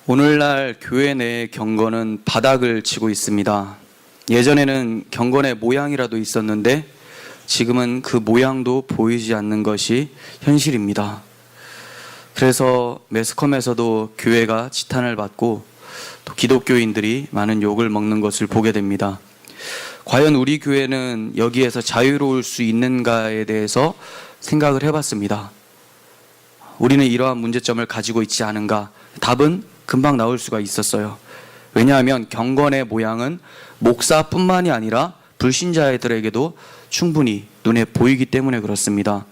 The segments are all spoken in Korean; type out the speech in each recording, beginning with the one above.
오늘날 교회 내 경건은 바닥을 치고 있습니다. 예전에는 경건의 모양이라도 있었는데 지금은 그 모양도 보이지 않는 것이 현실입니다. 그래서 매스컴에서도 교회가 지탄을 받고 또 기독교인들이 많은 욕을 먹는 것을 보게 됩니다. 과연 우리 교회는 여기에서 자유로울 수 있는가에 대해서 생각을 해봤습니다. 우리는 이러한 문제점을 가지고 있지 않은가? 답은 금방 나올 수가 있었어요. 왜냐하면 경건의 모양은 목사뿐만이 아니라 불신자들에게도 충분히 눈에 보이기 때문에 그렇습니다.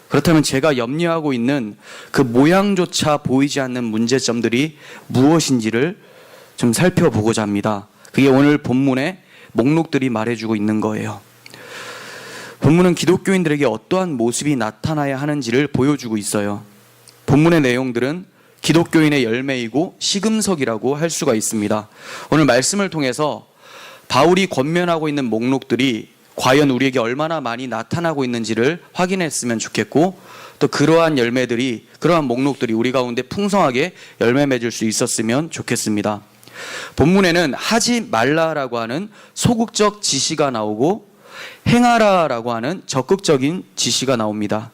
그렇다면 제가 염려하고 있는 그 모양조차 보이지 않는 문제점들이 무엇인지를 좀 살펴보고자 합니다. 그게 오늘 본문의 목록들이 말해주고 있는 거예요. 본문은 기독교인들에게 어떠한 모습이 나타나야 하는지를 보여주고 있어요. 본문의 내용들은 기독교인의 열매이고 시금석이라고 할 수가 있습니다. 오늘 말씀을 통해서 바울이 권면하고 있는 목록들이 과연 우리에게 얼마나 많이 나타나고 있는지를 확인했으면 좋겠고, 또 그러한 열매들이, 그러한 목록들이 우리 가운데 풍성하게 열매 맺을 수 있었으면 좋겠습니다. 본문에는 하지 말라라고 하는 소극적 지시가 나오고 행하라라고 하는 적극적인 지시가 나옵니다.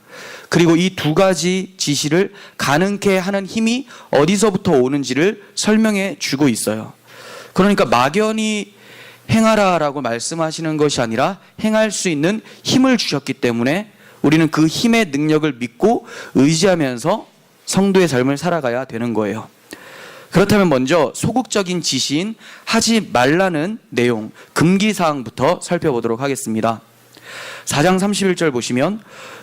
그리고 이 두 가지 지시를 가능케 하는 힘이 어디서부터 오는지를 설명해 주고 있어요. 그러니까 막연히 행하라라고 말씀하시는 것이 아니라 행할 수 있는 힘을 주셨기 때문에 우리는 그 힘의 능력을 믿고 의지하면서 성도의 삶을 살아가야 되는 거예요. 그렇다면 먼저 소극적인 지시인 하지 말라는 내용, 금기사항부터 살펴보도록 하겠습니다. 4장 31절 보시면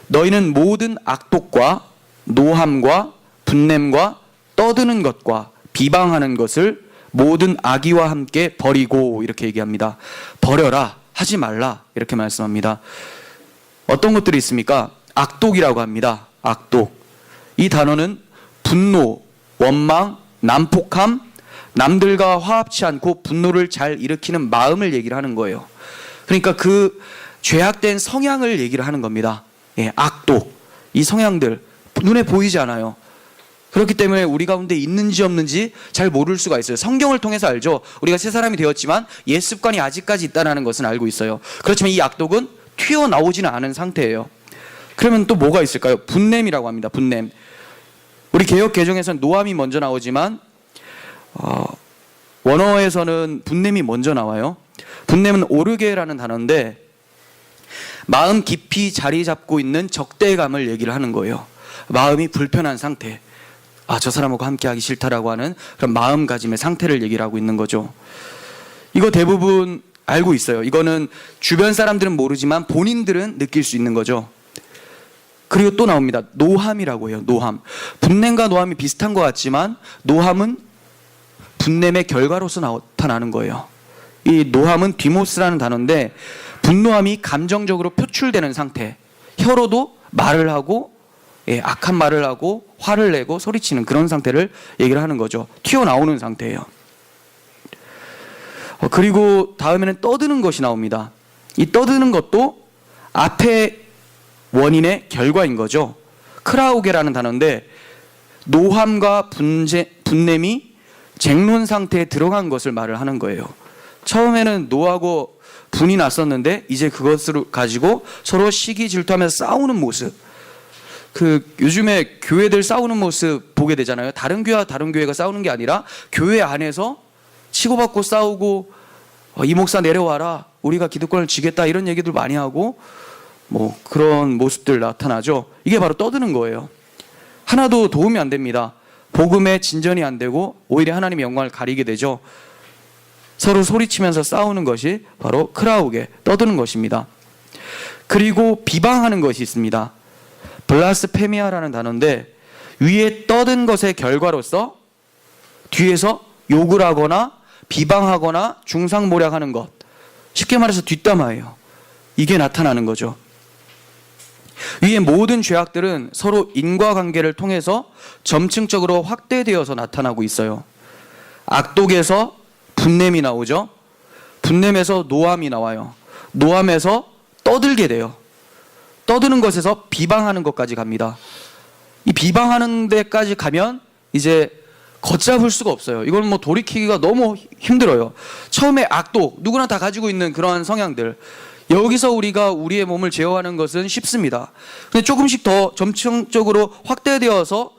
너희는 모든 악독과 노함과 분냄과 떠드는 것과 비방하는 것을 모든 악의와 함께 버리고, 이렇게 얘기합니다. 버려라, 하지 말라, 이렇게 말씀합니다. 어떤 것들이 있습니까? 악독이라고 합니다. 악독. 이 단어는 분노, 원망, 난폭함, 남들과 화합치 않고 분노를 잘 일으키는 마음을 얘기를 하는 거예요. 그러니까 그 죄악된 성향을 얘기를 하는 겁니다. 악독. 이 성향들 눈에 보이지 않아요. 그렇기 때문에 우리 가운데 있는지 없는지 잘 모를 수가 있어요. 성경을 통해서 알죠. 우리가 새 사람이 되었지만 옛 습관이 아직까지 있다는 것은 알고 있어요. 그렇지만 이 악독은 튀어나오지는 않은 상태예요. 그러면 또 뭐가 있을까요? 분냄이라고 합니다. 분냄. 우리 개역 개정에서는 노함이 먼저 나오지만 원어에서는 분냄이 먼저 나와요. 분냄은 오르게라는 단어인데 마음 깊이 자리 잡고 있는 적대감을 얘기를 하는 거예요. 마음이 불편한 상태. 저 사람하고 함께 하기 싫다라고 하는 그런 마음가짐의 상태를 얘기를 하고 있는 거죠. 이거 대부분 알고 있어요. 이거는 주변 사람들은 모르지만 본인들은 느낄 수 있는 거죠. 그리고 또 나옵니다. 노함이라고 해요. 노함. 분냄과 노함이 비슷한 것 같지만 노함은 분냄의 결과로서 나타나는 거예요. 이 노함은 디모스라는 단어인데 분노함이 감정적으로 표출되는 상태. 혀로도 말을 하고 악한 말을 하고 화를 내고 소리치는 그런 상태를 얘기를 하는 거죠. 튀어나오는 상태예요. 그리고 다음에는 떠드는 것이 나옵니다. 이 떠드는 것도 앞에 원인의 결과인 거죠. 크라우게라는 단어인데 노함과 분냄이 쟁론 상태에 들어간 것을 말을 하는 거예요. 처음에는 노하고 분이 났었는데 이제 그것을 가지고 서로 시기 질투하면서 싸우는 모습. 요즘에 교회들 싸우는 모습 보게 되잖아요. 다른 교회와 다른 교회가 싸우는 게 아니라 교회 안에서 치고받고 싸우고 이 목사 내려와라, 우리가 기득권을 쥐겠다, 이런 얘기들 많이 하고 그런 모습들 나타나죠. 이게 바로 떠드는 거예요. 하나도 도움이 안 됩니다. 복음에 진전이 안 되고 오히려 하나님의 영광을 가리게 되죠. 서로 소리치면서 싸우는 것이 바로 크라우게, 떠드는 것입니다. 그리고 비방하는 것이 있습니다. 블라스페미아라는 단어인데 위에 떠든 것의 결과로서 뒤에서 욕을 하거나 비방하거나 중상모략하는 것, 쉽게 말해서 뒷담화예요. 이게 나타나는 거죠. 위의 모든 죄악들은 서로 인과관계를 통해서 점층적으로 확대되어서 나타나고 있어요. 악독에서 분냄이 나오죠. 분냄에서 노함이 나와요. 노함에서 떠들게 돼요. 떠드는 것에서 비방하는 것까지 갑니다. 이 비방하는 데까지 가면 이제 걷잡을 수가 없어요. 이건 뭐 돌이키기가 너무 힘들어요. 처음에 악독, 누구나 다 가지고 있는 그러한 성향들, 여기서 우리가 우리의 몸을 제어하는 것은 쉽습니다. 근데 조금씩 더 점층적으로 확대되어서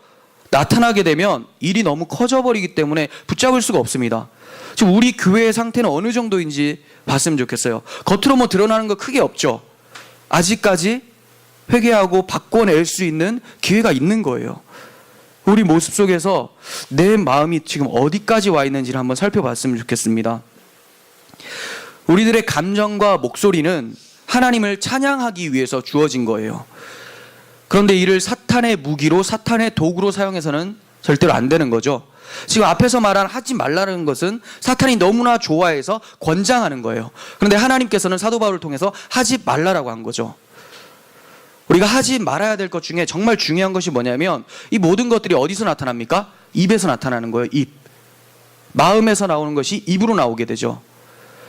나타나게 되면 일이 너무 커져버리기 때문에 붙잡을 수가 없습니다. 지금 우리 교회의 상태는 어느 정도인지 봤으면 좋겠어요. 겉으로 뭐 드러나는 거 크게 없죠. 아직까지 회개하고 바꿔낼 수 있는 기회가 있는 거예요. 우리 모습 속에서 내 마음이 지금 어디까지 와 있는지를 한번 살펴봤으면 좋겠습니다. 우리들의 감정과 목소리는 하나님을 찬양하기 위해서 주어진 거예요. 그런데 이를 사탄의 무기로, 사탄의 도구로 사용해서는 절대로 안 되는 거죠. 지금 앞에서 말한 하지 말라는 것은 사탄이 너무나 좋아해서 권장하는 거예요. 그런데 하나님께서는 사도 바울을 통해서 하지 말라라고 한 거죠. 우리가 하지 말아야 될 것 중에 정말 중요한 것이 뭐냐면, 이 모든 것들이 어디서 나타납니까? 입에서 나타나는 거예요. 입. 마음에서 나오는 것이 입으로 나오게 되죠.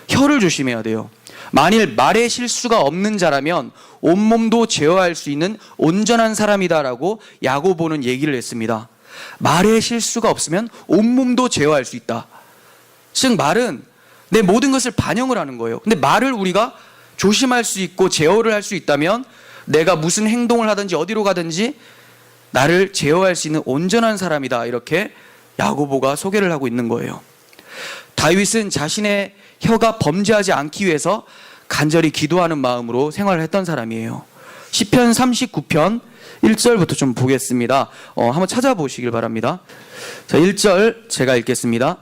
혀를 조심해야 돼요. 만일 말의 실수가 없는 자라면 온몸도 제어할 수 있는 온전한 사람이다라고 야고보는 얘기를 했습니다. 말의 실수가 없으면 온몸도 제어할 수 있다. 즉 말은 내 모든 것을 반영을 하는 거예요. 근데 말을 우리가 조심할 수 있고 제어를 할 수 있다면 내가 무슨 행동을 하든지 어디로 가든지 나를 제어할 수 있는 온전한 사람이다, 이렇게 야고보가 소개를 하고 있는 거예요. 다윗은 자신의 혀가 범죄하지 않기 위해서 간절히 기도하는 마음으로 생활을 했던 사람이에요. 시편 39편 1절부터 좀 보겠습니다. 한번 찾아보시길 바랍니다. 자, 1절 제가 읽겠습니다.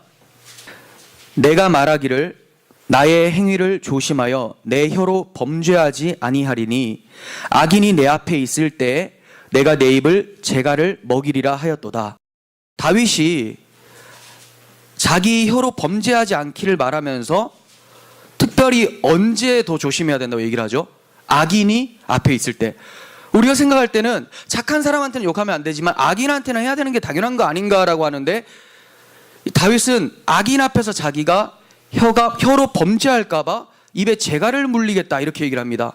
내가 말하기를 나의 행위를 조심하여 내 혀로 범죄하지 아니하리니 악인이 내 앞에 있을 때에 내가 내 입을 재갈을 먹이리라 하였도다. 다윗이 자기 혀로 범죄하지 않기를 말하면서 특별히 언제 더 조심해야 된다고 얘기를 하죠? 악인이 앞에 있을 때. 우리가 생각할 때는 착한 사람한테는 욕하면 안 되지만 악인한테는 해야 되는 게 당연한 거 아닌가라고 하는데, 다윗은 악인 앞에서 자기가 혀로 범죄할까봐 입에 재갈을 물리겠다, 이렇게 얘기를 합니다.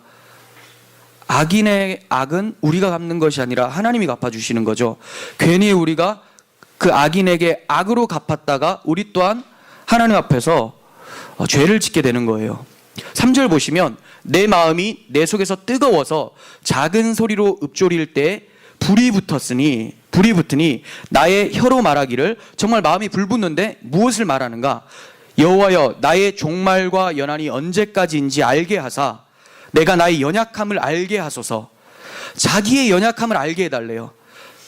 악인의 악은 우리가 갚는 것이 아니라 하나님이 갚아주시는 거죠. 괜히 우리가 그 악인에게 악으로 갚았다가 우리 또한 하나님 앞에서 죄를 짓게 되는 거예요. 3절 보시면 내 마음이 내 속에서 뜨거워서 작은 소리로 읊조릴 때 불이 붙으니 나의 혀로 말하기를, 정말 마음이 불붙는데 무엇을 말하는가? 여호와여, 나의 종말과 연한이 언제까지인지 알게 하사 내가 나의 연약함을 알게 하소서. 자기의 연약함을 알게 해달래요.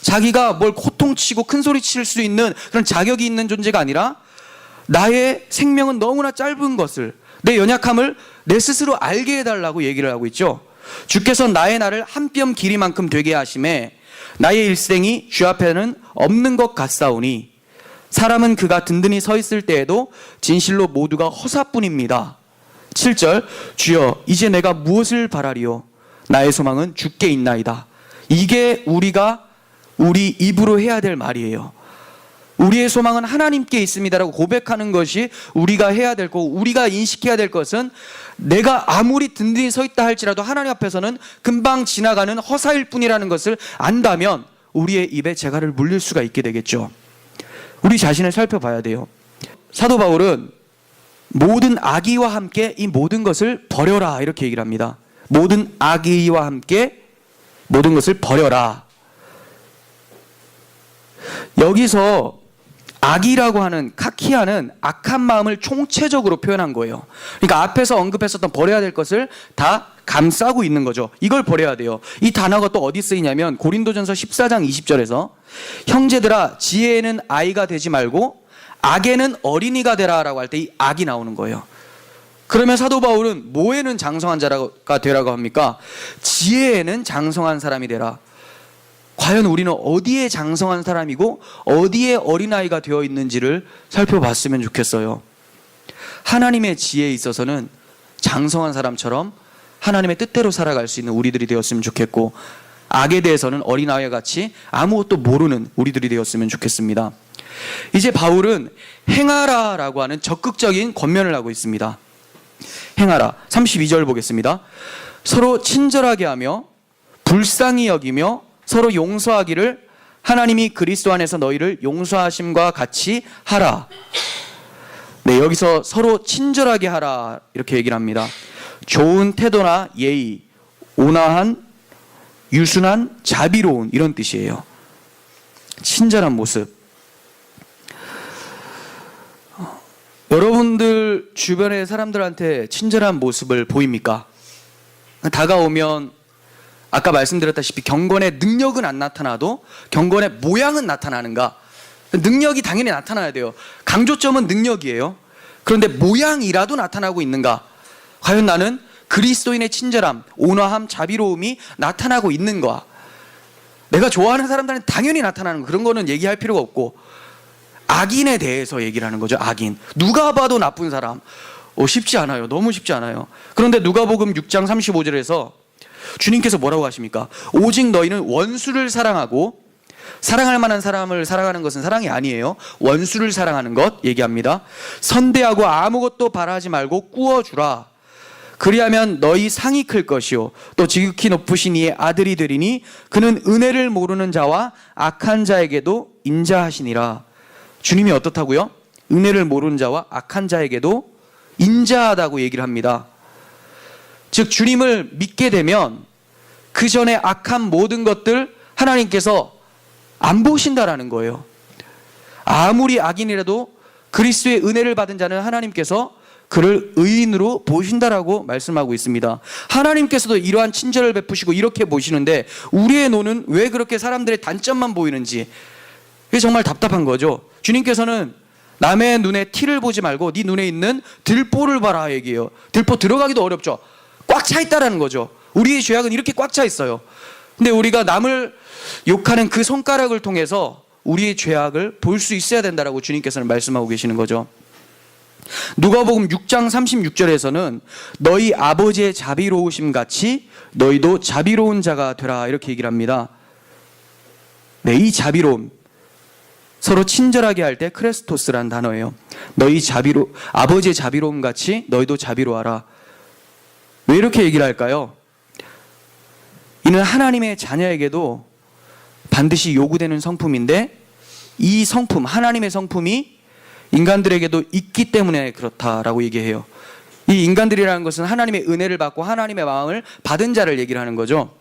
자기가 뭘 호통치고 큰 소리 칠 수 있는 그런 자격이 있는 존재가 아니라 나의 생명은 너무나 짧은 것을, 내 연약함을 내 스스로 알게 해달라고 얘기를 하고 있죠. 주께서 나의 날을 한 뼘 길이만큼 되게 하심에 나의 일생이 주 앞에는 없는 것 같사오니 사람은 그가 든든히 서 있을 때에도 진실로 모두가 허사뿐입니다. 7절 주여 이제 내가 무엇을 바라리요? 나의 소망은 주께 있나이다. 이게 우리 입으로 해야 될 말이에요. 우리의 소망은 하나님께 있습니다라고 고백하는 것이 우리가 해야 될 거고, 우리가 인식해야 될 것은 내가 아무리 든든히 서 있다 할지라도 하나님 앞에서는 금방 지나가는 허사일 뿐이라는 것을 안다면 우리의 입에 재갈을 물릴 수가 있게 되겠죠. 우리 자신을 살펴봐야 돼요. 사도 바울은 모든 악의와 함께 이 모든 것을 버려라, 이렇게 얘기를 합니다. 모든 악의와 함께 모든 것을 버려라. 여기서 악이라고 하는 카키아는 악한 마음을 총체적으로 표현한 거예요. 그러니까 앞에서 언급했었던 버려야 될 것을 다 감싸고 있는 거죠. 이걸 버려야 돼요. 이 단어가 또 어디 쓰이냐면 고린도전서 14장 20절에서 형제들아 지혜에는 아이가 되지 말고 악에는 어린이가 되라라고 할 때 이 악이 나오는 거예요. 그러면 사도 바울은 뭐에는 장성한 자가 되라고 합니까? 지혜에는 장성한 사람이 되라. 과연 우리는 어디에 장성한 사람이고 어디에 어린아이가 되어 있는지를 살펴봤으면 좋겠어요. 하나님의 지혜에 있어서는 장성한 사람처럼 하나님의 뜻대로 살아갈 수 있는 우리들이 되었으면 좋겠고, 악에 대해서는 어린아이와 같이 아무것도 모르는 우리들이 되었으면 좋겠습니다. 이제 바울은 행하라라고 하는 적극적인 권면을 하고 있습니다. 행하라. 32절 보겠습니다. 서로 친절하게 하며 불쌍히 여기며 서로 용서하기를 하나님이 그리스도 안에서 너희를 용서하심과 같이 하라. 네, 여기서 서로 친절하게 하라 이렇게 얘기를 합니다. 좋은 태도나 예의, 온화한, 유순한, 자비로운 이런 뜻이에요. 친절한 모습. 여러분들 주변의 사람들한테 친절한 모습을 보입니까? 다가오면 아까 말씀드렸다시피 경건의 능력은 안 나타나도 경건의 모양은 나타나는가? 능력이 당연히 나타나야 돼요. 강조점은 능력이에요. 그런데 모양이라도 나타나고 있는가? 과연 나는 그리스도인의 친절함, 온화함, 자비로움이 나타나고 있는가? 내가 좋아하는 사람들은 당연히 나타나는 거, 그런 거는 얘기할 필요가 없고, 악인에 대해서 얘기를 하는 거죠. 악인. 누가 봐도 나쁜 사람. 쉽지 않아요. 너무 쉽지 않아요. 그런데 누가복음 6장 35절에서 주님께서 뭐라고 하십니까? 오직 너희는 원수를 사랑하고, 사랑할 만한 사람을 사랑하는 것은 사랑이 아니에요. 원수를 사랑하는 것 얘기합니다. 선대하고 아무것도 바라지 말고 꾸어주라. 그리하면 너희 상이 클 것이요 또 지극히 높으신 이의 아들이 되리니 그는 은혜를 모르는 자와 악한 자에게도 인자하시니라. 주님이 어떻다고요? 은혜를 모르는 자와 악한 자에게도 인자하다고 얘기를 합니다. 즉 주님을 믿게 되면 그 전에 악한 모든 것들 하나님께서 안 보신다라는 거예요. 아무리 악인이라도 그리스도의 은혜를 받은 자는 하나님께서 그를 의인으로 보신다라고 말씀하고 있습니다. 하나님께서도 이러한 친절을 베푸시고 이렇게 보시는데 우리의 눈은 왜 그렇게 사람들의 단점만 보이는지, 이게 정말 답답한 거죠. 주님께서는 남의 눈에 티를 보지 말고 네 눈에 있는 들보를 봐라 얘기해요. 들보 들어가기도 어렵죠. 꽉 차 있다라는 거죠. 우리의 죄악은 이렇게 꽉 차 있어요. 근데 우리가 남을 욕하는 그 손가락을 통해서 우리의 죄악을 볼 수 있어야 된다라고 주님께서는 말씀하고 계시는 거죠. 누가복음 6장 36절에서는 너희 아버지의 자비로우심 같이 너희도 자비로운 자가 되라 이렇게 얘기를 합니다. 네, 이 자비로움, 서로 친절하게 할 때 크레스토스란 단어예요. 너희 아버지의 자비로움 같이 너희도 자비로워하라. 왜 이렇게 얘기를 할까요? 이는 하나님의 자녀에게도 반드시 요구되는 성품인데, 이 성품, 하나님의 성품이 인간들에게도 있기 때문에 그렇다라고 얘기해요. 이 인간들이라는 것은 하나님의 은혜를 받고 하나님의 마음을 받은 자를 얘기를 하는 거죠.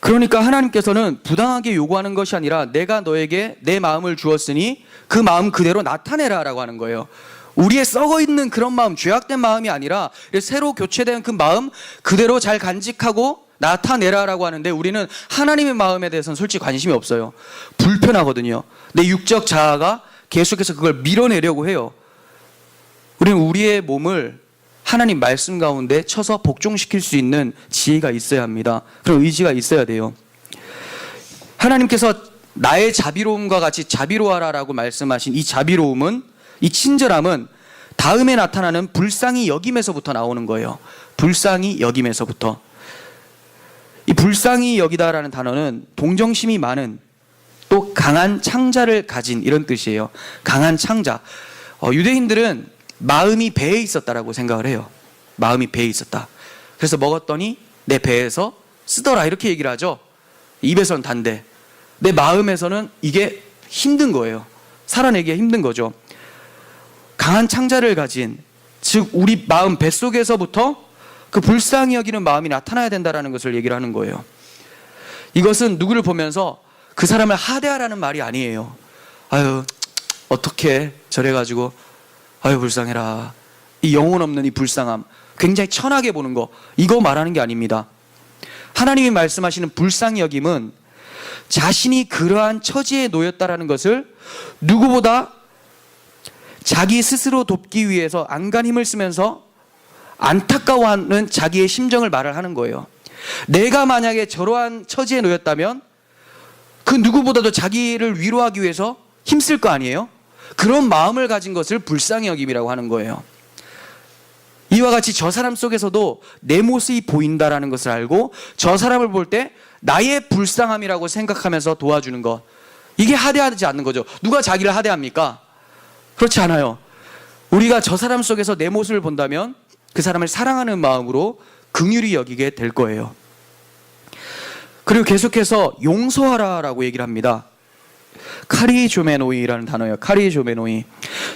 그러니까 하나님께서는 부당하게 요구하는 것이 아니라 내가 너에게 내 마음을 주었으니 그 마음 그대로 나타내라 라고 하는 거예요. 우리의 썩어있는 그런 마음, 죄악된 마음이 아니라 새로 교체된 그 마음 그대로 잘 간직하고 나타내라라고 하는데, 우리는 하나님의 마음에 대해서는 솔직히 관심이 없어요. 불편하거든요. 내 육적 자아가 계속해서 그걸 밀어내려고 해요. 우리는 우리의 몸을 하나님 말씀 가운데 쳐서 복종시킬 수 있는 지혜가 있어야 합니다. 그런 의지가 있어야 돼요. 하나님께서 나의 자비로움과 같이 자비로워하라라고 말씀하신 이 자비로움은, 이 친절함은 다음에 나타나는 불쌍히 여김에서부터 나오는 거예요. 불쌍히 여김에서부터. 이 불쌍히 여기다라는 단어는 동정심이 많은, 또 강한 창자를 가진 이런 뜻이에요. 강한 창자. 유대인들은 마음이 배에 있었다라고 생각을 해요. 마음이 배에 있었다. 그래서 먹었더니 내 배에서 쓰더라 이렇게 얘기를 하죠. 입에서는 단데 내 마음에서는 이게 힘든 거예요. 살아내기가 힘든 거죠. 강한 창자를 가진, 즉 우리 마음 뱃속에서부터 그 불쌍히 여기는 마음이 나타나야 된다는 것을 얘기를 하는 거예요. 이것은 누구를 보면서 그 사람을 하대하라는 말이 아니에요. 아유 어떻게 저래가지고 아유 불쌍해라, 이 영혼 없는 이 불쌍함, 굉장히 천하게 보는 거, 이거 말하는 게 아닙니다. 하나님이 말씀하시는 불쌍히 여김은 자신이 그러한 처지에 놓였다라는 것을 누구보다 자기 스스로 돕기 위해서 안간 힘을 쓰면서 안타까워하는 자기의 심정을 말을 하는 거예요. 내가 만약에 저러한 처지에 놓였다면 그 누구보다도 자기를 위로하기 위해서 힘쓸 거 아니에요? 그런 마음을 가진 것을 불쌍히 여김이라고 하는 거예요. 이와 같이 저 사람 속에서도 내 모습이 보인다라는 것을 알고 저 사람을 볼 때 나의 불쌍함이라고 생각하면서 도와주는 것, 이게 하대하지 않는 거죠. 누가 자기를 하대합니까? 그렇지 않아요. 우리가 저 사람 속에서 내 모습을 본다면 그 사람을 사랑하는 마음으로 긍휼히 여기게 될 거예요. 그리고 계속해서 용서하라라고 얘기를 합니다. 카리조메노이라는 단어예요. 카리조메노이.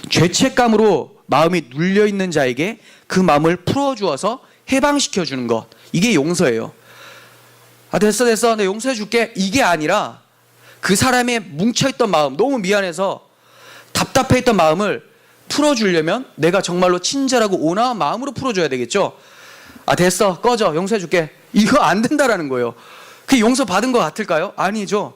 죄책감으로 마음이 눌려있는 자에게 그 마음을 풀어주어서 해방시켜주는 것. 이게 용서예요. 아, 됐어. 내가 용서해줄게. 이게 아니라 그 사람의 뭉쳐있던 마음, 너무 미안해서 답답해있던 마음을 풀어주려면 내가 정말로 친절하고 온화한 마음으로 풀어줘야 되겠죠. 아, 됐어. 꺼져. 용서해줄게. 이거 안 된다라는 거예요. 그게 용서 받은 것 같을까요? 아니죠.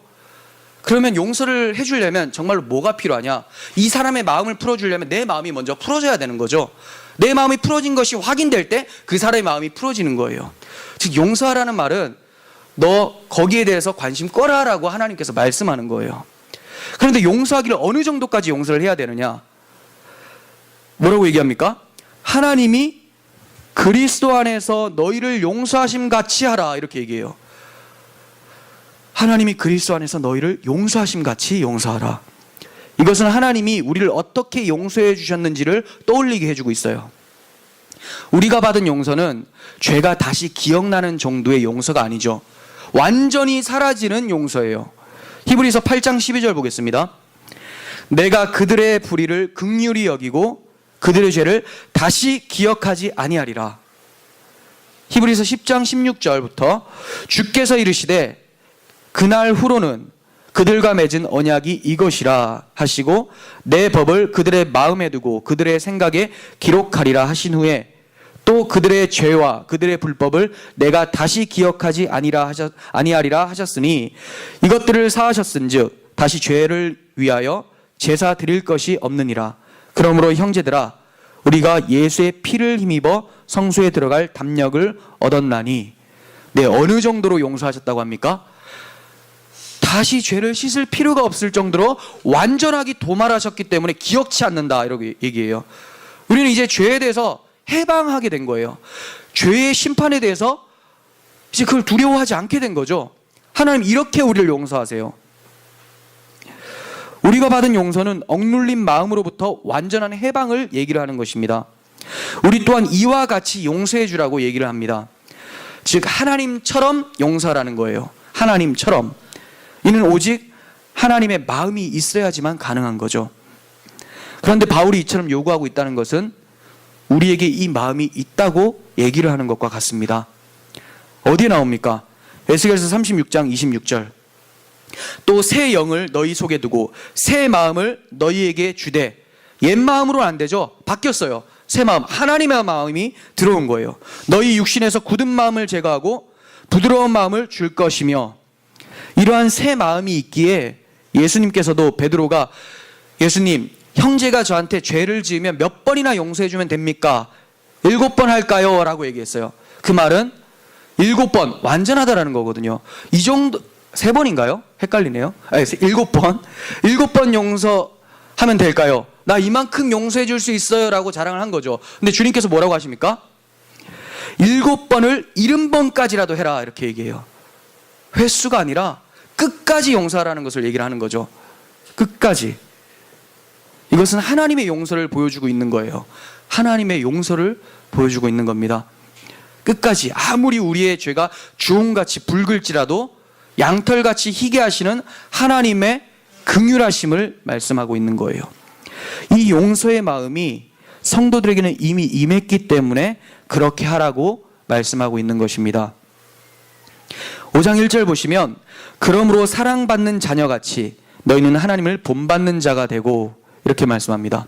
그러면 용서를 해주려면 정말로 뭐가 필요하냐? 이 사람의 마음을 풀어주려면 내 마음이 먼저 풀어져야 되는 거죠. 내 마음이 풀어진 것이 확인될 때 그 사람의 마음이 풀어지는 거예요. 즉 용서하라는 말은 너 거기에 대해서 관심 꺼라라고 하나님께서 말씀하는 거예요. 그런데 용서하기를 어느 정도까지 용서를 해야 되느냐? 뭐라고 얘기합니까? 하나님이 그리스도 안에서 너희를 용서하심 같이 하라 이렇게 얘기해요. 하나님이 그리스도 안에서 너희를 용서하심 같이 용서하라. 이것은 하나님이 우리를 어떻게 용서해 주셨는지를 떠올리게 해주고 있어요. 우리가 받은 용서는 죄가 다시 기억나는 정도의 용서가 아니죠. 완전히 사라지는 용서예요. 히브리서 8장 12절 보겠습니다. 내가 그들의 불의를 긍휼히 여기고 그들의 죄를 다시 기억하지 아니하리라. 히브리서 10장 16절부터 주께서 이르시되 그날 후로는 그들과 맺은 언약이 이것이라 하시고 내 법을 그들의 마음에 두고 그들의 생각에 기록하리라 하신 후에 또 그들의 죄와 그들의 불법을 내가 다시 기억하지 아니하리라 하셨으니 이것들을 사하셨은즉 다시 죄를 위하여 제사 드릴 것이 없느니라. 그러므로 형제들아 우리가 예수의 피를 힘입어 성소에 들어갈 담력을 얻었나니. 네, 어느 정도로 용서하셨다고 합니까? 다시 죄를 씻을 필요가 없을 정도로 완전하게 도말하셨기 때문에 기억치 않는다 이렇게 얘기해요. 우리는 이제 죄에 대해서 해방하게 된 거예요. 죄의 심판에 대해서 이제 그걸 두려워하지 않게 된 거죠. 하나님 이렇게 우리를 용서하세요. 우리가 받은 용서는 억눌린 마음으로부터 완전한 해방을 얘기를 하는 것입니다. 우리 또한 이와 같이 용서해 주라고 얘기를 합니다. 즉 하나님처럼 용서하라는 거예요. 하나님처럼. 이는 오직 하나님의 마음이 있어야지만 가능한 거죠. 그런데 바울이 이처럼 요구하고 있다는 것은 우리에게 이 마음이 있다고 얘기를 하는 것과 같습니다. 어디에 나옵니까? 에스겔서 36장 26절. 또 새 영을 너희 속에 두고 새 마음을 너희에게 주되. 옛 마음으로는 안 되죠. 바뀌었어요. 새 마음, 하나님의 마음이 들어온 거예요. 너희 육신에서 굳은 마음을 제거하고 부드러운 마음을 줄 것이며. 이러한 새 마음이 있기에 예수님께서도 베드로가 예수님 형제가 저한테 죄를 지으면 몇 번이나 용서해 주면 됩니까? 7번 할까요? 라고 얘기했어요. 그 말은 7번 완전하다라는 거거든요. 이 정도 3번인가요? 헷갈리네요. 7번 7번 용서하면 될까요? 나 이만큼 용서해 줄 수 있어요 라고 자랑을 한 거죠. 근데 주님께서 뭐라고 하십니까? 7번을 70번까지라도 해라 이렇게 얘기해요. 횟수가 아니라 끝까지 용서하라는 것을 얘기를 하는 거죠. 끝까지. 이것은 하나님의 용서를 보여주고 있는 거예요. 하나님의 용서를 보여주고 있는 겁니다. 끝까지 아무리 우리의 죄가 주홍같이 붉을지라도 양털같이 희게 하시는 하나님의 긍휼하심을 말씀하고 있는 거예요. 이 용서의 마음이 성도들에게는 이미 임했기 때문에 그렇게 하라고 말씀하고 있는 것입니다. 5장 1절 보시면 그러므로 사랑받는 자녀같이 너희는 하나님을 본받는 자가 되고 이렇게 말씀합니다.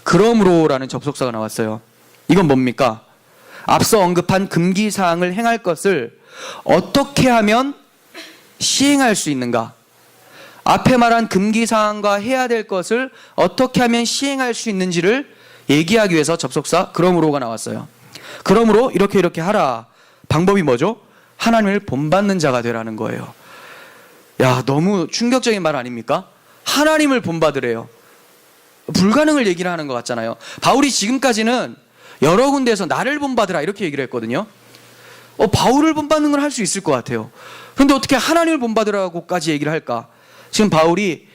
그러므로라는 접속사가 나왔어요. 이건 뭡니까? 앞서 언급한 금기사항을 행할 것을 어떻게 하면 시행할 수 있는가? 앞에 말한 금기사항과 해야 될 것을 어떻게 하면 시행할 수 있는지를 얘기하기 위해서 접속사 그러므로가 나왔어요. 그러므로 이렇게 하라. 방법이 뭐죠? 하나님을 본받는 자가 되라는 거예요. 야, 너무 충격적인 말 아닙니까? 하나님을 본받으래요. 불가능을 얘기를 하는 것 같잖아요. 바울이 지금까지는 여러 군데에서 나를 본받으라 이렇게 얘기를 했거든요. 바울을 본받는 건 할 수 있을 것 같아요. 그런데 어떻게 하나님을 본받으라고까지 얘기를 할까? 지금 바울이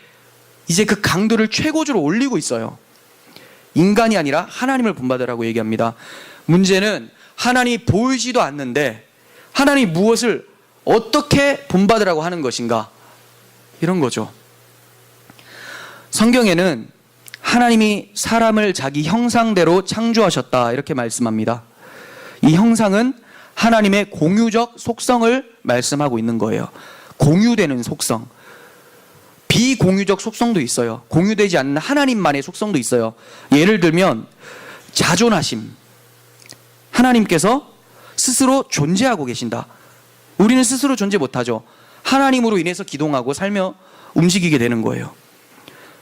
이제 그 강도를 최고조로 올리고 있어요. 인간이 아니라 하나님을 본받으라고 얘기합니다. 문제는 하나님이 보이지도 않는데 하나님이 무엇을 어떻게 본받으라고 하는 것인가? 이런 거죠. 성경에는 하나님이 사람을 자기 형상대로 창조하셨다 이렇게 말씀합니다. 이 형상은 하나님의 공유적 속성을 말씀하고 있는 거예요. 공유되는 속성. 비공유적 속성도 있어요. 공유되지 않는 하나님만의 속성도 있어요. 예를 들면 자존하심. 하나님께서 스스로 존재하고 계신다. 우리는 스스로 존재 못하죠. 하나님으로 인해서 기동하고 살며 움직이게 되는 거예요.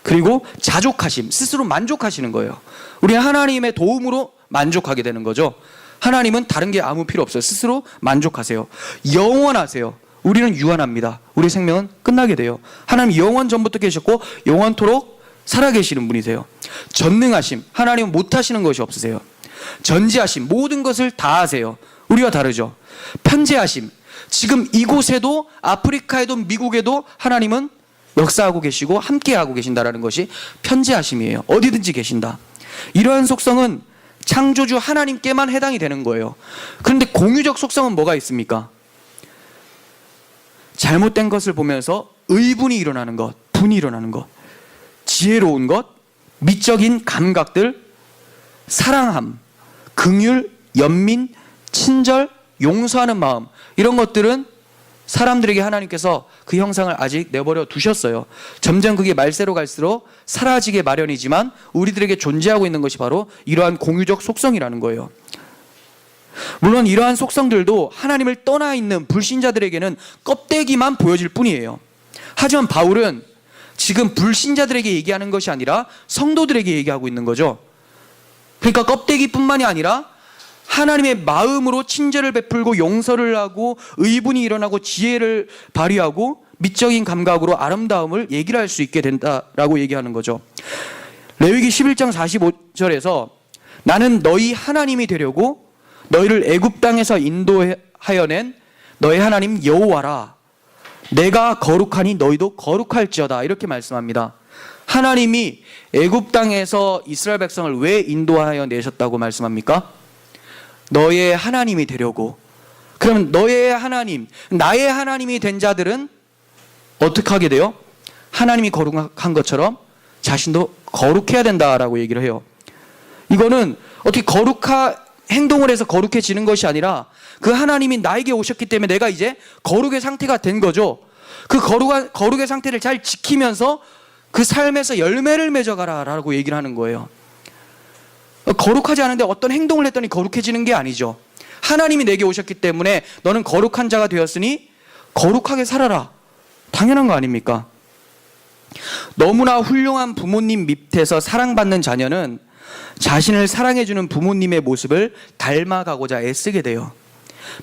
그리고 자족하심. 스스로 만족하시는 거예요. 우리는 하나님의 도움으로 만족하게 되는 거죠. 하나님은 다른 게 아무 필요 없어요. 스스로 만족하세요. 영원하세요. 우리는 유한합니다. 우리 생명은 끝나게 돼요. 하나님 영원 전부터 계셨고 영원토록 살아계시는 분이세요. 전능하심. 하나님은 못하시는 것이 없으세요. 전지하심. 모든 것을 다 하세요. 우리와 다르죠. 편재하심. 지금 이곳에도 아프리카에도 미국에도 하나님은 역사하고 계시고 함께하고 계신다라는 것이 편재하심이에요. 어디든지 계신다. 이러한 속성은 창조주 하나님께만 해당이 되는 거예요. 그런데 공유적 속성은 뭐가 있습니까? 잘못된 것을 보면서 의분이 일어나는 것, 분이 일어나는 것, 지혜로운 것, 미적인 감각들, 사랑함, 긍휼, 연민, 친절, 용서하는 마음, 이런 것들은 사람들에게 하나님께서 그 형상을 아직 내버려 두셨어요. 점점 그게 말세로 갈수록 사라지게 마련이지만 우리들에게 존재하고 있는 것이 바로 이러한 공유적 속성이라는 거예요. 물론 이러한 속성들도 하나님을 떠나 있는 불신자들에게는 껍데기만 보여질 뿐이에요. 하지만 바울은 지금 불신자들에게 얘기하는 것이 아니라 성도들에게 얘기하고 있는 거죠. 그러니까 껍데기뿐만이 아니라 하나님의 마음으로 친절을 베풀고 용서를 하고 의분이 일어나고 지혜를 발휘하고 미적인 감각으로 아름다움을 얘기를 할 수 있게 된다라고 얘기하는 거죠. 레위기 11장 45절에서 나는 너희 하나님이 되려고 너희를 애굽 땅에서 인도하여 낸 너희 하나님 여호와라. 내가 거룩하니 너희도 거룩할지어다. 이렇게 말씀합니다. 하나님이 애굽 땅에서 이스라엘 백성을 왜 인도하여 내셨다고 말씀합니까? 너의 하나님이 되려고. 그러면 너의 하나님, 나의 하나님이 된 자들은 어떻게 하게 돼요? 하나님이 거룩한 것처럼 자신도 거룩해야 된다라고 얘기를 해요. 이거는 어떻게 행동을 해서 거룩해지는 것이 아니라 그 하나님이 나에게 오셨기 때문에 내가 이제 거룩의 상태가 된 거죠. 그 거룩의 상태를 잘 지키면서 그 삶에서 열매를 맺어가라 라고 얘기를 하는 거예요. 거룩하지 않은데 어떤 행동을 했더니 거룩해지는 게 아니죠. 하나님이 내게 오셨기 때문에 너는 거룩한 자가 되었으니 거룩하게 살아라. 당연한 거 아닙니까? 너무나 훌륭한 부모님 밑에서 사랑받는 자녀는 자신을 사랑해주는 부모님의 모습을 닮아가고자 애쓰게 돼요.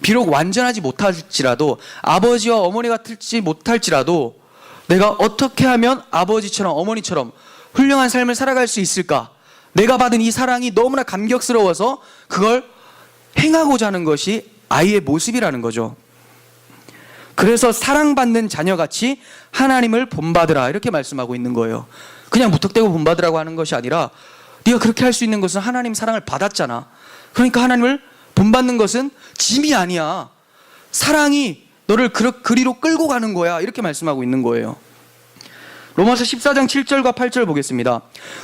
비록 완전하지 못할지라도 아버지와 어머니 같을지 못할지라도 내가 어떻게 하면 아버지처럼 어머니처럼 훌륭한 삶을 살아갈 수 있을까? 내가 받은 이 사랑이 너무나 감격스러워서 그걸 행하고자 하는 것이 아이의 모습이라는 거죠. 그래서 사랑받는 자녀같이 하나님을 본받으라 이렇게 말씀하고 있는 거예요. 그냥 무턱대고 본받으라고 하는 것이 아니라 네가 그렇게 할 수 있는 것은 하나님 사랑을 받았잖아. 그러니까 하나님을 본받는 것은 짐이 아니야. 사랑이 너를 그리로 끌고 가는 거야. 이렇게 말씀하고 있는 거예요. 로마서 14장 7절과 8절 보겠습니다.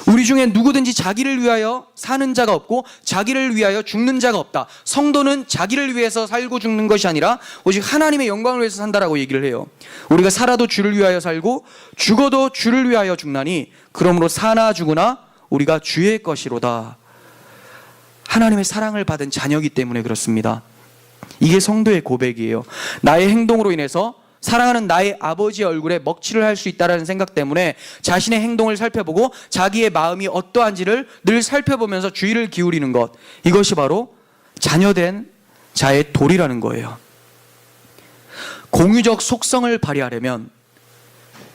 우리 중에 누구든지 자기를 위하여 사는 자가 없고 자기를 위하여 죽는 자가 없다. 성도는 자기를 위해서 살고 죽는 것이 아니라 오직 하나님의 영광을 위해서 산다라고 얘기를 해요. 우리가 살아도 주를 위하여 살고 죽어도 주를 위하여 죽나니 그러므로 사나 죽으나 우리가 주의 것이로다. 하나님의 사랑을 받은 자녀이기 때문에 그렇습니다. 이게 성도의 고백이에요. 나의 행동으로 인해서 사랑하는 나의 아버지의 얼굴에 먹칠을 할 수 있다는 생각 때문에 자신의 행동을 살펴보고 자기의 마음이 어떠한지를 늘 살펴보면서 주의를 기울이는 것, 이것이 바로 자녀된 자의 도리라는 거예요. 공유적 속성을 발휘하려면,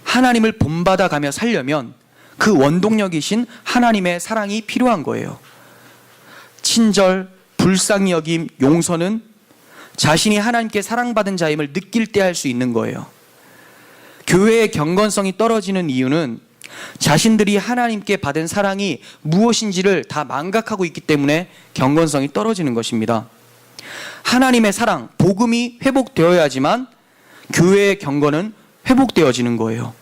하나님을 본받아가며 살려면 그 원동력이신 하나님의 사랑이 필요한 거예요. 친절, 불쌍히 여김, 용서는 자신이 하나님께 사랑받은 자임을 느낄 때 할 수 있는 거예요. 교회의 경건성이 떨어지는 이유는 자신들이 하나님께 받은 사랑이 무엇인지를 다 망각하고 있기 때문에 경건성이 떨어지는 것입니다. 하나님의 사랑, 복음이 회복되어야지만 교회의 경건은 회복되어지는 거예요.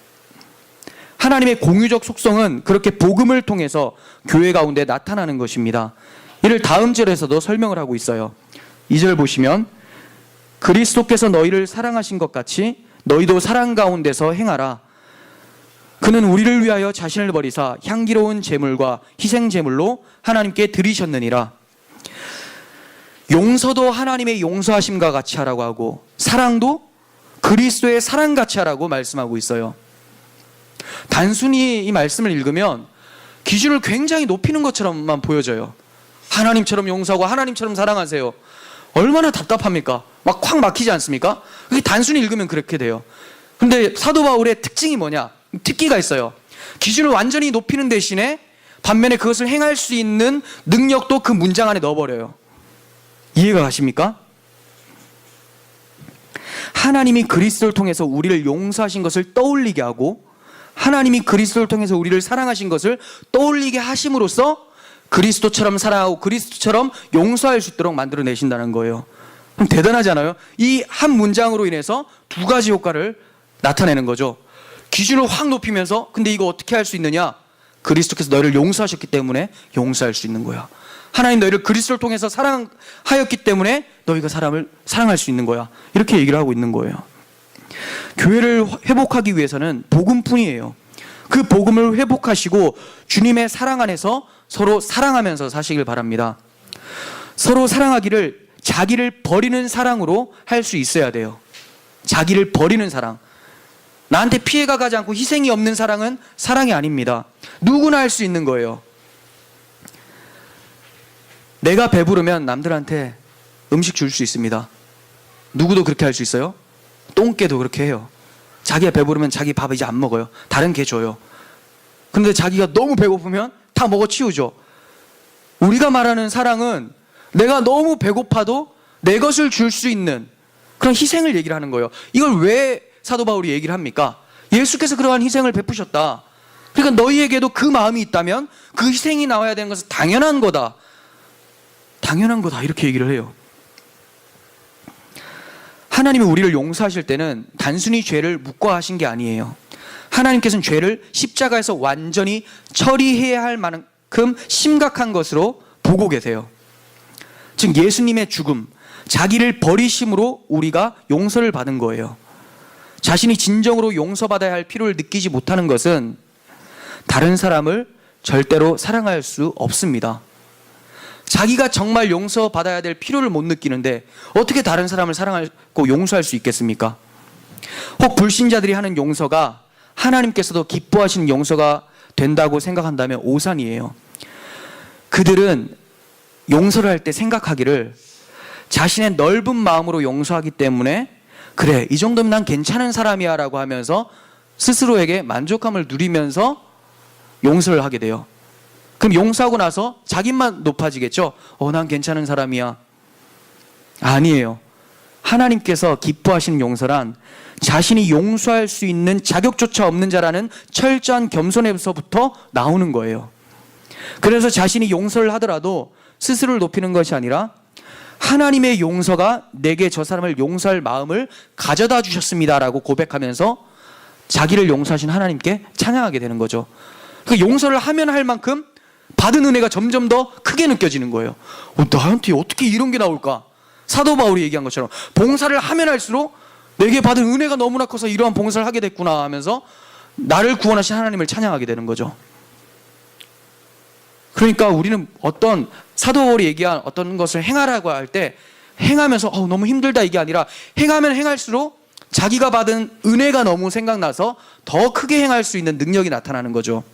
하나님의 공유적 속성은 그렇게 복음을 통해서 교회 가운데 나타나는 것입니다. 이를 다음 절에서도 설명을 하고 있어요. 2절 보시면 그리스도께서 너희를 사랑하신 것 같이 너희도 사랑 가운데서 행하라. 그는 우리를 위하여 자신을 버리사 향기로운 제물과 희생 제물로 하나님께 드리셨느니라. 용서도 하나님의 용서하심과 같이 하라고 하고 사랑도 그리스도의 사랑같이 하라고 말씀하고 있어요. 단순히 이 말씀을 읽으면 기준을 굉장히 높이는 것처럼만 보여져요. 하나님처럼 용서하고 하나님처럼 사랑하세요. 얼마나 답답합니까? 막 콱 막히지 않습니까? 그게 단순히 읽으면 그렇게 돼요. 근데 사도 바울의 특징이 뭐냐? 특기가 있어요. 기준을 완전히 높이는 대신에 반면에 그것을 행할 수 있는 능력도 그 문장 안에 넣어버려요. 이해가 가십니까? 하나님이 그리스도를 통해서 우리를 용서하신 것을 떠올리게 하고 하나님이 그리스도를 통해서 우리를 사랑하신 것을 떠올리게 하심으로써 그리스도처럼 사랑하고 그리스도처럼 용서할 수 있도록 만들어내신다는 거예요. 그럼 대단하지 않아요? 이 한 문장으로 인해서 두 가지 효과를 나타내는 거죠. 기준을 확 높이면서 근데 이거 어떻게 할 수 있느냐? 그리스도께서 너희를 용서하셨기 때문에 용서할 수 있는 거야. 하나님 너희를 그리스도를 통해서 사랑하였기 때문에 너희가 사람을 사랑할 수 있는 거야. 이렇게 얘기를 하고 있는 거예요. 교회를 회복하기 위해서는 복음뿐이에요. 그 복음을 회복하시고 주님의 사랑 안에서 서로 사랑하면서 사시길 바랍니다. 서로 사랑하기를 자기를 버리는 사랑으로 할 수 있어야 돼요. 자기를 버리는 사랑. 나한테 피해가 가지 않고 희생이 없는 사랑은 사랑이 아닙니다. 누구나 할 수 있는 거예요. 내가 배부르면 남들한테 음식 줄 수 있습니다. 누구도 그렇게 할 수 있어요? 똥개도 그렇게 해요. 자기가 배부르면 자기 밥 이제 안 먹어요. 다른 개 줘요. 근데 자기가 너무 배고프면 다 먹어 치우죠. 우리가 말하는 사랑은 내가 너무 배고파도 내 것을 줄 수 있는 그런 희생을 얘기를 하는 거예요. 이걸 왜 사도 바울이 얘기를 합니까? 예수께서 그러한 희생을 베푸셨다. 그러니까 너희에게도 그 마음이 있다면 그 희생이 나와야 되는 것은 당연한 거다. 당연한 거다. 이렇게 얘기를 해요. 하나님이 우리를 용서하실 때는 단순히 죄를 묵과하신 게 아니에요. 하나님께서는 죄를 십자가에서 완전히 처리해야 할 만큼 심각한 것으로 보고 계세요. 즉 예수님의 죽음, 자기를 버리심으로 우리가 용서를 받은 거예요. 자신이 진정으로 용서받아야 할 필요를 느끼지 못하는 것은 다른 사람을 절대로 사랑할 수 없습니다. 자기가 정말 용서받아야 될 필요를 못 느끼는데 어떻게 다른 사람을 사랑하고 용서할 수 있겠습니까? 혹 불신자들이 하는 용서가 하나님께서도 기뻐하시는 용서가 된다고 생각한다면 오산이에요. 그들은 용서를 할 때 생각하기를 자신의 넓은 마음으로 용서하기 때문에 그래 이 정도면 난 괜찮은 사람이야 라고 하면서 스스로에게 만족감을 누리면서 용서를 하게 돼요. 그럼 용서하고 나서 자기만 높아지겠죠? 난 괜찮은 사람이야. 아니에요. 하나님께서 기뻐하시는 용서란 자신이 용서할 수 있는 자격조차 없는 자라는 철저한 겸손에서부터 나오는 거예요. 그래서 자신이 용서를 하더라도 스스로를 높이는 것이 아니라 하나님의 용서가 내게 저 사람을 용서할 마음을 가져다 주셨습니다 라고 고백하면서 자기를 용서하신 하나님께 찬양하게 되는 거죠. 그 용서를 하면 할 만큼 받은 은혜가 점점 더 크게 느껴지는 거예요. 나한테 어떻게 이런 게 나올까? 사도 바울이 얘기한 것처럼 봉사를 하면 할수록 내게 받은 은혜가 너무나 커서 이러한 봉사를 하게 됐구나 하면서 나를 구원하신 하나님을 찬양하게 되는 거죠. 그러니까 우리는 어떤 사도 바울이 얘기한 어떤 것을 행하라고 할 때 행하면서 너무 힘들다 이게 아니라 행하면 행할수록 자기가 받은 은혜가 너무 생각나서 더 크게 행할 수 있는 능력이 나타나는 거죠.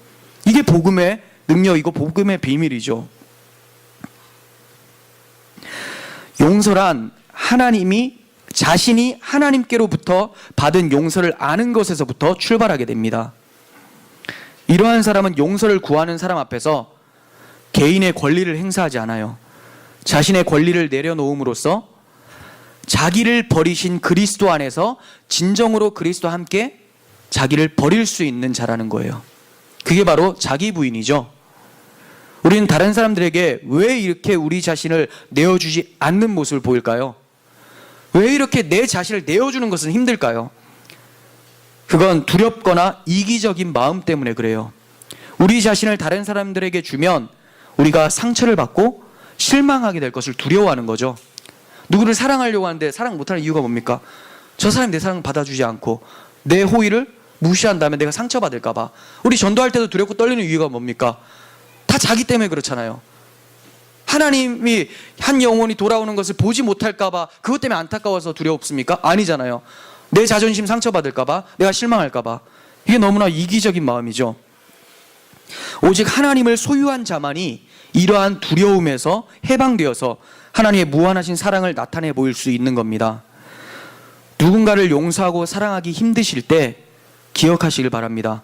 이게 복음의 능력이고 복음의 비밀이죠. 용서란 하나님이 자신이 하나님께로부터 받은 용서를 아는 것에서부터 출발하게 됩니다. 이러한 사람은 용서를 구하는 사람 앞에서 개인의 권리를 행사하지 않아요. 자신의 권리를 내려놓음으로써 자기를 버리신 그리스도 안에서 진정으로 그리스도와 함께 자기를 버릴 수 있는 자라는 거예요. 그게 바로 자기 부인이죠. 우리는 다른 사람들에게 왜 이렇게 우리 자신을 내어주지 않는 모습을 보일까요? 왜 이렇게 내 자신을 내어주는 것은 힘들까요? 그건 두렵거나 이기적인 마음 때문에 그래요. 우리 자신을 다른 사람들에게 주면 우리가 상처를 받고 실망하게 될 것을 두려워하는 거죠. 누구를 사랑하려고 하는데 사랑 못하는 이유가 뭡니까? 저 사람이 내 사랑 받아주지 않고 내 호의를 무시한다면 내가 상처받을까 봐. 우리 전도할 때도 두렵고 떨리는 이유가 뭡니까? 다 자기 때문에 그렇잖아요. 하나님이 한 영혼이 돌아오는 것을 보지 못할까 봐 그것 때문에 안타까워서 두렵습니까? 아니잖아요. 내 자존심 상처받을까 봐, 내가 실망할까 봐. 이게 너무나 이기적인 마음이죠. 오직 하나님을 소유한 자만이 이러한 두려움에서 해방되어서 하나님의 무한하신 사랑을 나타내 보일 수 있는 겁니다. 누군가를 용서하고 사랑하기 힘드실 때 기억하시길 바랍니다.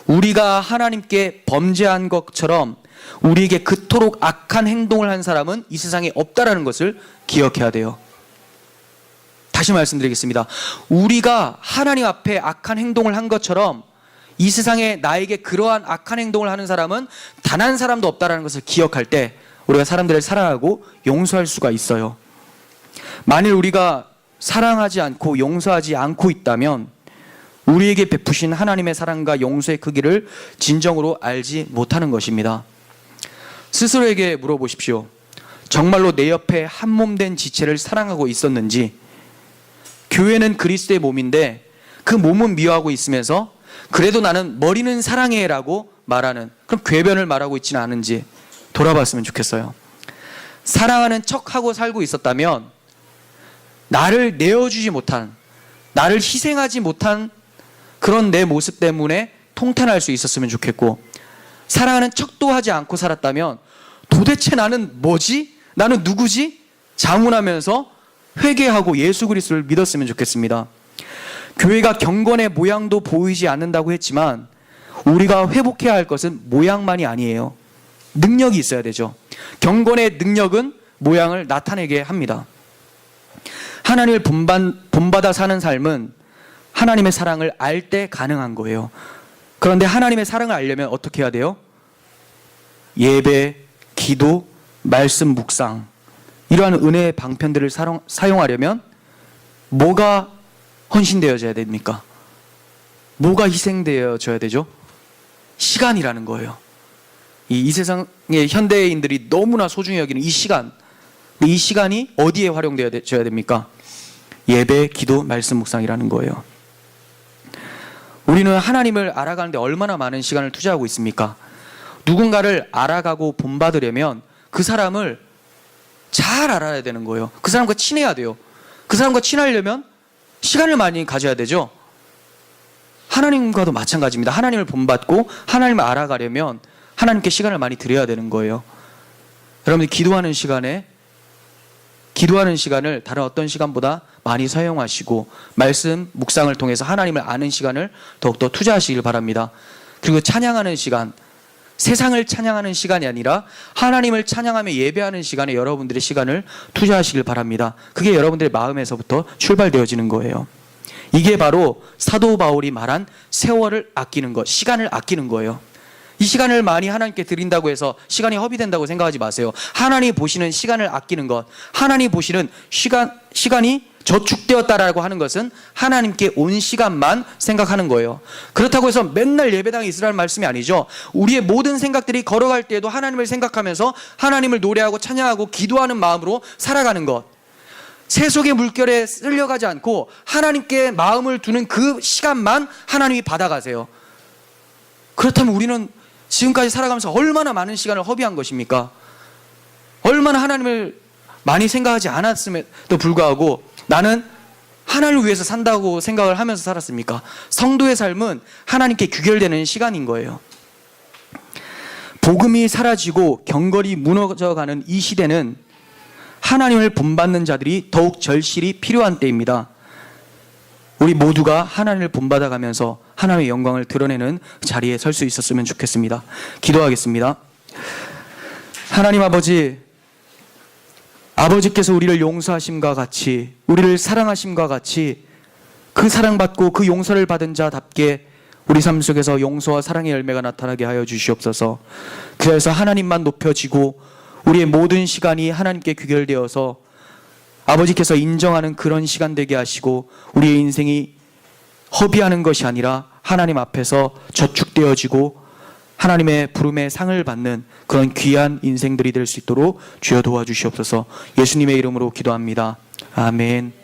우리가 하나님께 범죄한 것처럼 우리에게 그토록 악한 행동을 한 사람은 이 세상에 없다라는 것을 기억해야 돼요. 다시 말씀드리겠습니다. 우리가 하나님 앞에 악한 행동을 한 것처럼 이 세상에 나에게 그러한 악한 행동을 하는 사람은 단 한 사람도 없다라는 것을 기억할 때 우리가 사람들을 사랑하고 용서할 수가 있어요. 만일 우리가 사랑하지 않고 용서하지 않고 있다면 우리에게 베푸신 하나님의 사랑과 용서의 크기를 진정으로 알지 못하는 것입니다. 스스로에게 물어보십시오. 정말로 내 옆에 한몸된 지체를 사랑하고 있었는지, 교회는 그리스도의 몸인데 그 몸은 미워하고 있으면서 그래도 나는 머리는 사랑해 라고 말하는 그런 궤변을 말하고 있지는 않은지 돌아봤으면 좋겠어요. 사랑하는 척하고 살고 있었다면 나를 내어주지 못한, 나를 희생하지 못한 그런 내 모습 때문에 통탄할 수 있었으면 좋겠고, 사랑하는 척도 하지 않고 살았다면 도대체 나는 뭐지? 나는 누구지? 자문하면서 회개하고 예수 그리스도를 믿었으면 좋겠습니다. 교회가 경건의 모양도 보이지 않는다고 했지만 우리가 회복해야 할 것은 모양만이 아니에요. 능력이 있어야 되죠. 경건의 능력은 모양을 나타내게 합니다. 하나님을 본받아 사는 삶은 하나님의 사랑을 알 때 가능한 거예요. 그런데 하나님의 사랑을 알려면 어떻게 해야 돼요? 예배, 기도, 말씀 묵상, 이러한 은혜의 방편들을 사용하려면 뭐가 헌신되어져야 됩니까? 뭐가 희생되어져야 되죠? 시간이라는 거예요. 이 세상의 현대인들이 너무나 소중히 여기는 이 시간, 이 시간이 어디에 활용되어져야 됩니까? 예배, 기도, 말씀 묵상이라는 거예요. 우리는 하나님을 알아가는데 얼마나 많은 시간을 투자하고 있습니까? 누군가를 알아가고 본받으려면 그 사람을 잘 알아야 되는 거예요. 그 사람과 친해야 돼요. 그 사람과 친하려면 시간을 많이 가져야 되죠. 하나님과도 마찬가지입니다. 하나님을 본받고 하나님을 알아가려면 하나님께 시간을 많이 드려야 되는 거예요. 여러분들 기도하는 시간을 다른 어떤 시간보다 많이 사용하시고 말씀 묵상을 통해서 하나님을 아는 시간을 더욱더 투자하시길 바랍니다. 그리고 찬양하는 시간, 세상을 찬양하는 시간이 아니라 하나님을 찬양하며 예배하는 시간에 여러분들의 시간을 투자하시길 바랍니다. 그게 여러분들의 마음에서부터 출발되어지는 거예요. 이게 바로 사도 바울이 말한 세월을 아끼는 것, 시간을 아끼는 거예요. 이 시간을 많이 하나님께 드린다고 해서 시간이 허비된다고 생각하지 마세요. 하나님이 보시는 시간을 아끼는 것, 하나님이 보시는 시간이 저축되었다라고 하는 것은 하나님께 온 시간만 생각하는 거예요. 그렇다고 해서 맨날 예배당에 있으라는 말씀이 아니죠. 우리의 모든 생각들이 걸어갈 때에도 하나님을 생각하면서 하나님을 노래하고 찬양하고 기도하는 마음으로 살아가는 것, 세속의 물결에 쓸려가지 않고 하나님께 마음을 두는 그 시간만 하나님이 받아가세요. 그렇다면 우리는 지금까지 살아가면서 얼마나 많은 시간을 허비한 것입니까? 얼마나 하나님을 많이 생각하지 않았음에도 불구하고 나는 하나님을 위해서 산다고 생각을 하면서 살았습니까? 성도의 삶은 하나님께 귀결되는 시간인 거예요. 복음이 사라지고 경건이 무너져가는 이 시대는 하나님을 본받는 자들이 더욱 절실히 필요한 때입니다. 우리 모두가 하나님을 본받아가면서 하나님의 영광을 드러내는 자리에 설 수 있었으면 좋겠습니다. 기도하겠습니다. 하나님 아버지께서 우리를 용서하심과 같이, 우리를 사랑하심과 같이 그 사랑받고 그 용서를 받은 자답게 우리 삶 속에서 용서와 사랑의 열매가 나타나게 하여 주시옵소서. 그래서 하나님만 높여지고 우리의 모든 시간이 하나님께 귀결되어서 아버지께서 인정하는 그런 시간 되게 하시고 우리의 인생이 허비하는 것이 아니라 하나님 앞에서 저축되어지고 하나님의 부름의 상을 받는 그런 귀한 인생들이 될 수 있도록 주여 도와주시옵소서. 예수님의 이름으로 기도합니다. 아멘.